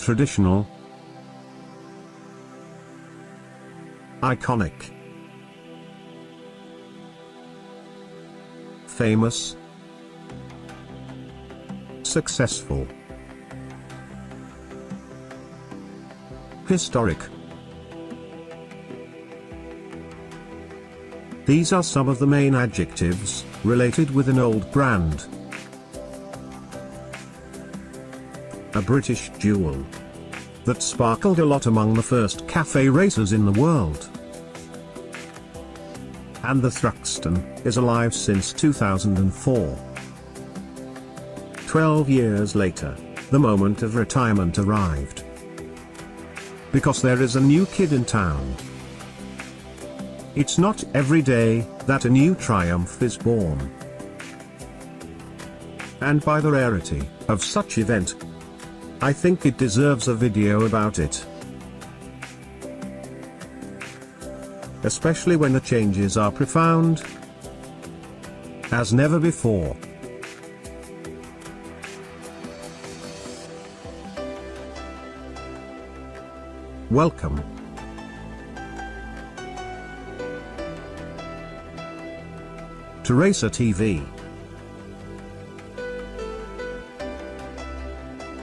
Traditional. Iconic. Famous. Successful. Historic. These are some of the main adjectives related with an old brand. A British jewel that sparkled a lot among the first cafe racers in the world. And the Thruxton is alive since 2004. 12 years later, the moment of retirement arrived. Because there is a new kid in town. It's not every day that a new triumph is born. And by the rarity of such event, I think it deserves a video about it. Especially when the changes are profound as never before. Welcome to Racer TV.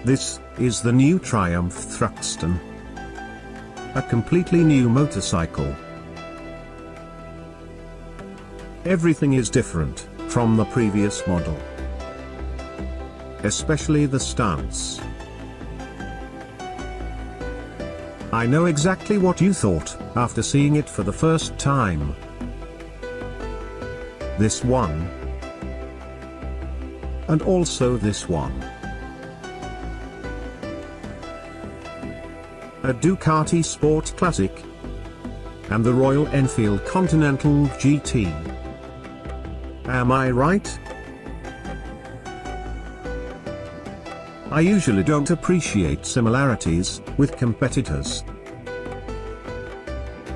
This is the new Triumph Thruxton. A completely new motorcycle. Everything is different from the previous model. Especially the stance. I know exactly what you thought after seeing it for the first time. This one. And also this one. A Ducati Sport Classic. And the Royal Enfield Continental GT. Am I right? I usually don't appreciate similarities with competitors.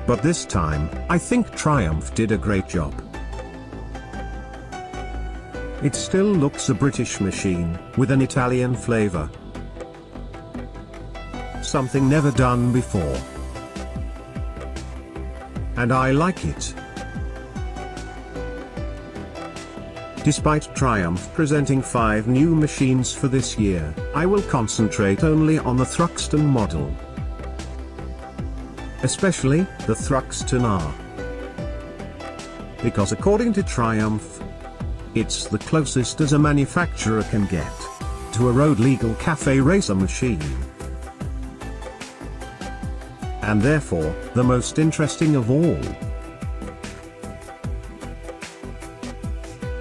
But this time, I think Triumph did a great job. It still looks a British machine, with an Italian flavor. Something never done before. And I like it. Despite Triumph presenting 5 new machines for this year, I will concentrate only on the Thruxton model. Especially, the Thruxton R. Because according to Triumph, it's the closest as a manufacturer can get to a road-legal cafe racer machine. And therefore, the most interesting of all.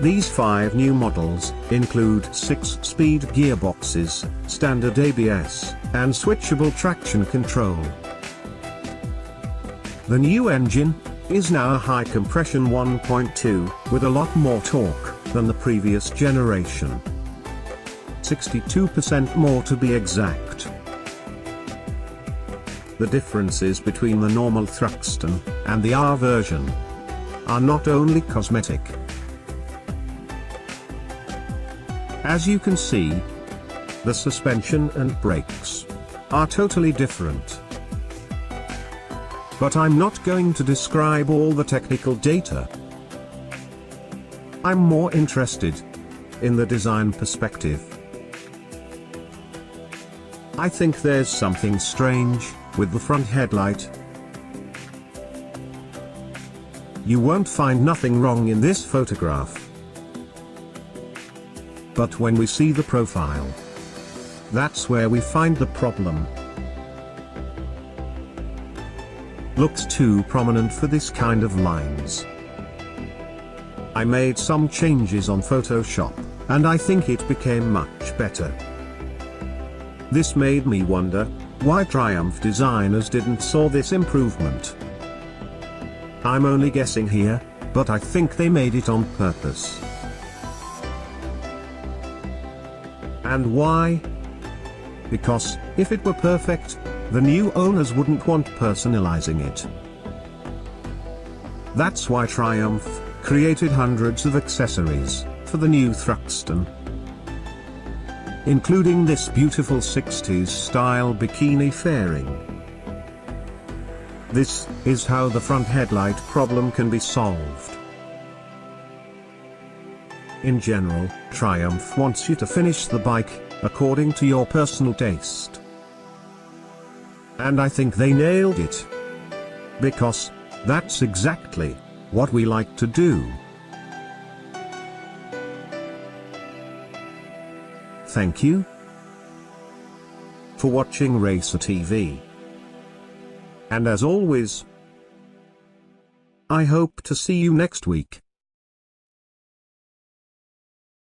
These 5 new models include 6-speed gearboxes, standard ABS, and switchable traction control. The new engine is now a high-compression 1.2, with a lot more torque than the previous generation. 62% more to be exact. The differences between the normal Thruxton and the R version are not only cosmetic. As you can see, the suspension and brakes are totally different. But I'm not going to describe all the technical data. I'm more interested in the design perspective. I think there's something strange with the front headlight. You won't find nothing wrong in this photograph. But when we see the profile, that's where we find the problem. Looks too prominent for this kind of lines. I made some changes on Photoshop, and I think it became much better. This made me wonder why Triumph designers didn't saw this improvement. I'm only guessing here, but I think they made it on purpose. And why? Because, if it were perfect, the new owners wouldn't want personalizing it. That's why Triumph created hundreds of accessories for the new Thruxton. including this beautiful 60s style bikini fairing. This is how the front headlight problem can be solved. In general, Triumph wants you to finish the bike according to your personal taste. And I think they nailed it. Because that's exactly what we like to do. Thank you for watching Racer TV. And as always, I hope to see you next week.